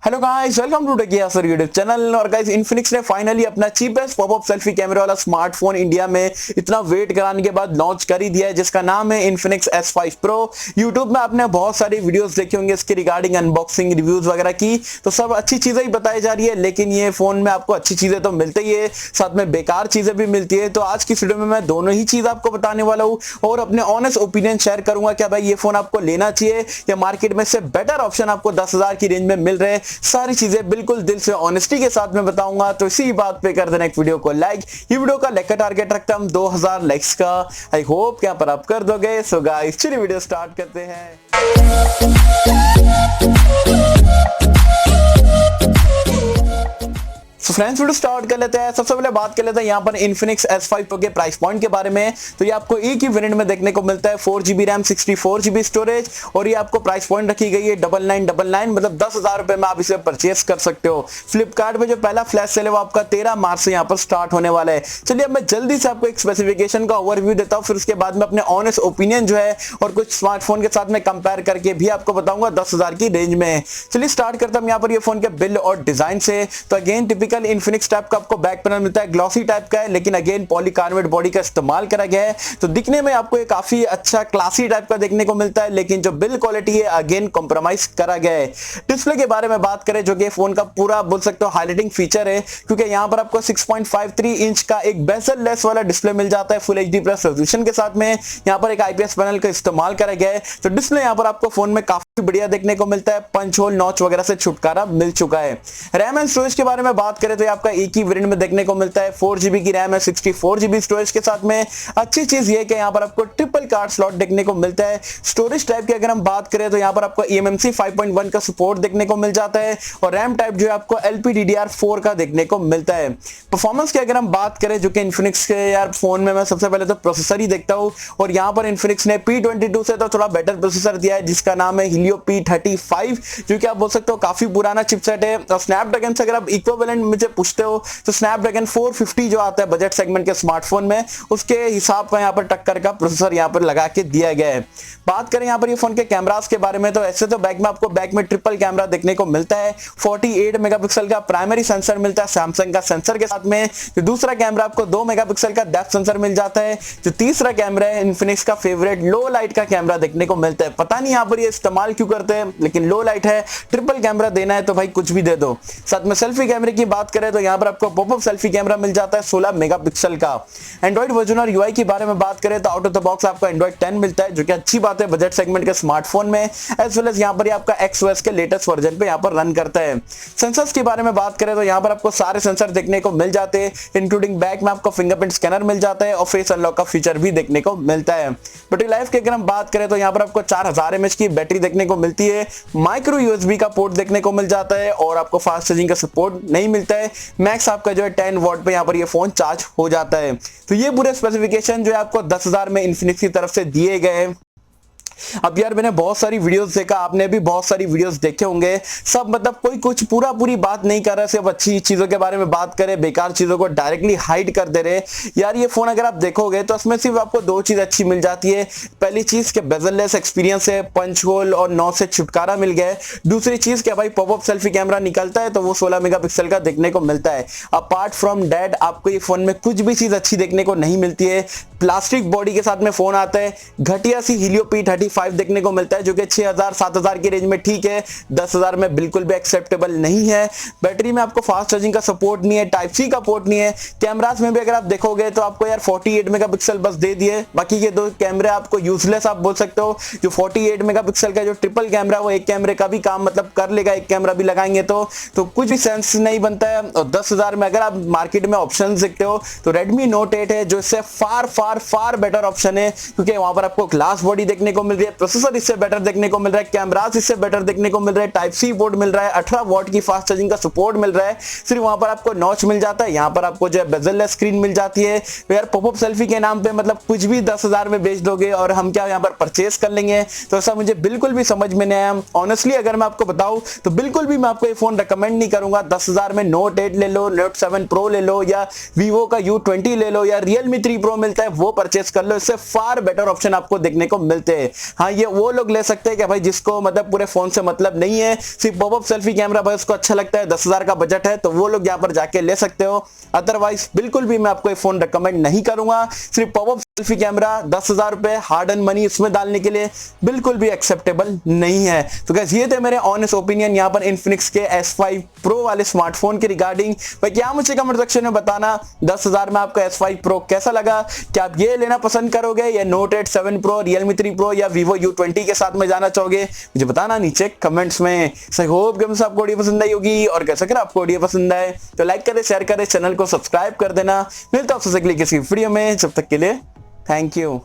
Hello guys, welcome to टेकिया sir YouTube channel. और guys, Infinix ने फाइनली अपना चीपेस्ट पॉपअप सेल्फी कैमरे वाला स्मार्टफोन इंडिया में इतना वेट कराने के बाद लॉन्च कर ही दिया है, जिसका नाम है इन्फिनिक्स S5 Pro। यूट्यूब में आपने बहुत सारी वीडियोस देखे होंगे इसके रिगार्डिंग अनबॉक्सिंग रिव्यूज वगैरह की, तो सब अच्छी चीजें ही बताई जा रही है, लेकिन ये फोन में आपको अच्छी चीजें तो मिलती ही है, साथ में बेकार चीजें भी मिलती है। तो आज की वीडियो में मैं दोनों ही चीज आपको बताने वाला हूँ और अपने ऑनेस्ट ओपिनियन शेयर करूंगा क्या भाई ये फोन आपको लेना चाहिए या मार्केट में से बेटर ऑप्शन आपको 10,000 की रेंज में मिल रहे। सारी चीजें बिल्कुल दिल से ऑनेस्टी के साथ में बताऊंगा, तो इसी बात पे कर देना एक वीडियो को लाइक। ये वीडियो का लाइक का टारगेट रखता हम 2000 लाइक्स का। आई होप यहाँ पर आप कर दोगे। सो गाइस, चलिए वीडियो स्टार्ट करते हैं। तो फ्रेंड्स, वीडियो स्टार्ट कर लेते हैं। सबसे पहले बात कर लेते हैं यहाँ पर इन्फिनिक्स S5 Pro के प्राइस पॉइंट के बारे में। तो ये आपको एक ही वेरिएंट में देखने को मिलता है, 4GB रैम 64GB स्टोरेज, और ये आपको प्राइस पॉइंट रखी गई है 9999, मतलब 10,000 रुपए में आप इसे परचेस कर सकते हो। फ्लिपकार्ट पे जो पहला फ्लैश सेल है वो आपका 13 मार्च से यहाँ पर स्टार्ट होने वाला है। चलिए अब मैं जल्दी से आपको एक स्पेसिफिकेशन का ओवरव्यू देता हूँ, फिर उसके बाद में अपने ऑनेस्ट ओपिनियन जो है और कुछ स्मार्टफोन के साथ में कंपेयर करके भी आपको बताऊंगा 10,000 की रेंज में। चलिए स्टार्ट करता हूँ यहाँ पर ये फोन के बिल्ड और डिजाइन से। तो अगेन टिपिकल इन्फिनिक्स टाइप का आपको बैक पैनल मिलता है, ग्लॉसी टाइप का है, लेकिन अगेन पॉलीकार्बोनेट बॉडी का इस्तेमाल करा गया है, तो दिखने में आपको एक काफी अच्छा क्लासी टाइप का देखने को मिलता है। लेकिन जो बिल्ड क्वालिटी है अगेन कॉम्प्रोमाइज करा गया है। डिस्प्ले के बारे में बात करें, जो कि फोन का पूरा बोल सकते हो हाईलाइटिंग फीचर है, क्योंकि यहाँ पर आपको 6.53 इंच का एक बेजल लेस वाला डिस्प्ले मिल जाता है फुल HD प्लस रेजोल्यूशन के साथ में। यहाँ पर एक IPS पैनल का इस्तेमाल करा गया है, तो डिस्प्ले यहाँ पर आपको फोन में काफी बढ़िया देखने को मिलता है। पंच होल नॉच वगैरह से छुटकारा मिल चुका है। रैम एंड स्टोरेज के बारे में बात करें तो आपका एक ही वेरिएंट में देखने को मिलता है, 4GB की रैम है 64GB स्टोरेज के साथ में। अच्छी चीज ये कि यहाँ पर आपको ट्रिपल कार्ड स्लॉट देखने को मिलता है। स्टोरेज टाइप की अगर हम बात करें तो यहाँ पर आपको eMMC 5.1 का सपोर्ट देखने को मिल जाता है, और रैम टाइप जो है आपको LPDDR4 का देखने को मिलता है। परफॉर्मेंस की अगर हम बात करें, जो कि इन्फिनिक्स के यार फोन में मैं सबसे पहले तो प्रोसेसर ही देखता हूँ, और यहाँ पर इन्फिनिक्स ने P22 से तो थोड़ा बेटर प्रोसेसर दिया है, जिसका नाम है Helio P35, जो कि आप बोल सकते हो काफी पुराना चिपसेट है। और स्नैपड्रैगन से अगर आप इक्विवेलेंट मुझे पूछते हो तो स्नैपड्रैगन 450 जो आता है बजट सेगमेंट के स्मार्टफोन में, उसके हिसाब का यहाँ पर टक्कर का प्रोसेसर यहाँ पर लगा के दिया गया है। बात करें यहाँ पर ये फोन के कैमरास के बारे में, तो ऐसे तो बैक में ट्रिपल कैमरा देखने को मिलता है। 48 मेगापिक्सल का प्राइमरी सेंसर मिलता है सैमसंग का सेंसर के साथ में। जो दूसरा कैमरा आपको 2 मेगापिक्सल का डेप्थ सेंसर मिल जाता है। जो तीसरा कैमरा है इन्फिनिक्स का फेवरेट लो लाइट का कैमरा देखने को मिलता है। पता नहीं यहाँ पर ये इस्तेमाल क्यों करते हैं, लेकिन लो लाइट है, ट्रिपल कैमरा देना है तो भाई कुछ भी दे दो। साथ में सेल्फी कैमरे की बात करें तो यहाँ पर आपको पॉपअप सेल्फी कैमरा मिल जाता है 16 मेगापिक्सल का। एंड्रॉइड वर्जन और UI के बारे में बात करें तो आउट ऑफ द बॉक्स आपको एंड्रॉइड 10 मिलता है, जो कि अच्छी बात है बजट सेगमेंट के स्मार्टफोन में। एज वेल एज यहाँ पर आपका XOS के लेटेस्ट वर्जन पे यहाँ पर रन करता है। सेंसर्स के बारे में बात करें तो यहाँ पर आपको सारे सेंसर देखने को मिल जाते हैं, इंक्लूडिंग बैक में आपको फिंगरप्रिंट स्कैनर मिल जाता है और फेस अनलॉक का फीचर भी देखने को मिलता है। बैटरी लाइफ की अगर हम बात करें तो यहाँ पर आपको 4000 mAh की बैटरी देखने को मिलती है। माइक्रो USB का पोर्ट देखने को मिल जाता है, और आपको फास्ट चार्जिंग का सपोर्ट नहीं मिलता है। मैक्स आपका जो है 10 वॉट पे यहाँ पर ये फोन चार्ज हो जाता है। तो ये पूरे स्पेसिफिकेशन जो है आपको 10,000 में इन्फिनिक्स की तरफ से दिए गए हैं। अब यार मैंने बहुत सारी वीडियोस देखा, आपने भी बहुत सारी वीडियोस देखे होंगे, सब मतलब कोई कुछ पूरी बात नहीं कर रहा, सिर्फ अच्छी चीजों के बारे में बात करे, बेकार चीजों को डायरेक्टली हाइड कर दे रहे। यार ये फोन अगर आप देखोगे तो उसमें सिर्फ आपको दो चीज अच्छी मिल जाती है। पहली चीज के बेजललेस एक्सपीरियंस है, पंच होल और नॉच से छुटकारा मिल गया है। दूसरी चीज के भाई पॉपअप सेल्फी कैमरा निकलता है तो वो 16 मेगापिक्सल का देखने को मिलता है। अपार्ट फ्रॉम दैट आपको ये फोन में कुछ भी चीज अच्छी देखने को नहीं मिलती है। प्लास्टिक बॉडी के साथ में फोन आता है, घटिया सी Helio P35 देखने को मिलता है, जो कि 6000-7000 की रेंज में ठीक है, 10,000 में बिल्कुल भी एक्सेप्टेबल नहीं है। बैटरी में आपको फास्ट चार्जिंग का सपोर्ट नहीं है, टाइप सी का पोर्ट नहीं है। कैमरास में भी अगर आप देखोगे तो आपको यार 48 मेगापिक्सल बस दे दिए, बाकी के दो कैमरे आपको यूजलेस आप बोल सकते हो। जो 48 मेगापिक्सल का जो ट्रिपल कैमरा वो एक कैमरे का भी काम मतलब कर लेगा, एक कैमरा भी लगाएंगे तो कुछ भी सेंस नहीं बनता है। और 10,000 में अगर आप मार्केट में ऑप्शन देखते हो तो Redmi Note 8 है, जो इससे फार बेटर ऑप्शन है, क्योंकि वहां पर आपको ग्लास बॉडी देखने को मिल रही है, प्रोसेसर इससे बेटर देखने को मिल रहा है, कैमरास इससे बेटर देखने को मिल रहा है, टाइप सी पोर्ट मिल रहा है, 18 वॉट की फास्ट चार्जिंग का सपोर्ट मिल रहा है। सिर्फ वहां पर आपको नॉच मिल जाता है, यहाँ पर आपको जो है बेजललेस स्क्रीन मिल जाती है। तो यार पॉपअप सेल्फी के नाम पे मतलब कुछ भी 10,000 में बेच दोगे और हम क्या यहाँ पर परचेस कर लेंगे, तो ऐसा मुझे बिल्कुल भी समझ में नहीं आया। ऑनेस्टली अगर मैं आपको बताऊं तो बिल्कुल भी मैं आपको ये फोन रिकमेंड नहीं करूंगा। 10,000 में Note 8 ले लो, Note 7 Pro ले लो, या Vivo का U20 ले लो, या Realme 3 Pro मिलता है वो परचेस कर लो, इससे फार बेटर ऑप्शन आपको देखने को मिलते हैं। हाँ ये वो लोग ले सकते हैं कि भाई जिसको मतलब पूरे फोन से मतलब नहीं है, सिर्फ पॉपअप सेल्फी कैमरा भाई उसको अच्छा लगता है, 10,000 का बजट है, तो वो लोग यहाँ पर जाके ले सकते हो। अदरवाइज बिल्कुल भी मैं आपको ये फोन रिकमेंड नहीं करूंगा। सिर्फ पॉपअप सेल्फी कैमरा 10,000 रुपए हार्ड एंड मनी इसमें डालने के लिए बिल्कुल भी एक्सेप्टेबल नहीं है। तो गाइस ये थे मेरे ऑनेस्ट ओपिनियन यहाँ पर इन्फिनिक्स के S5 Pro वाले स्मार्टफोन के रिगार्डिंग। भाई क्या मुझे कमेंट सेक्शन में बताना 10,000 में आपको S5 Pro कैसा लगा, क्या आप ये लेना पसंद करोगे या Note 8 7 Pro, Realme 3 Pro या Vivo U20 के साथ में जाना चाहोगे, मुझे बताना नीचे कमेंट्स में। सो आई होप कि आपको वीडियो पसंद आई होगी, और कैसा अगर आपको वीडियो पसंद आए तो लाइक करें, शेयर करें, चैनल को सब्सक्राइब कर देना। मिलता हूं आपसे अगली किसी वीडियो में, जब तक के लिए थैंक यू।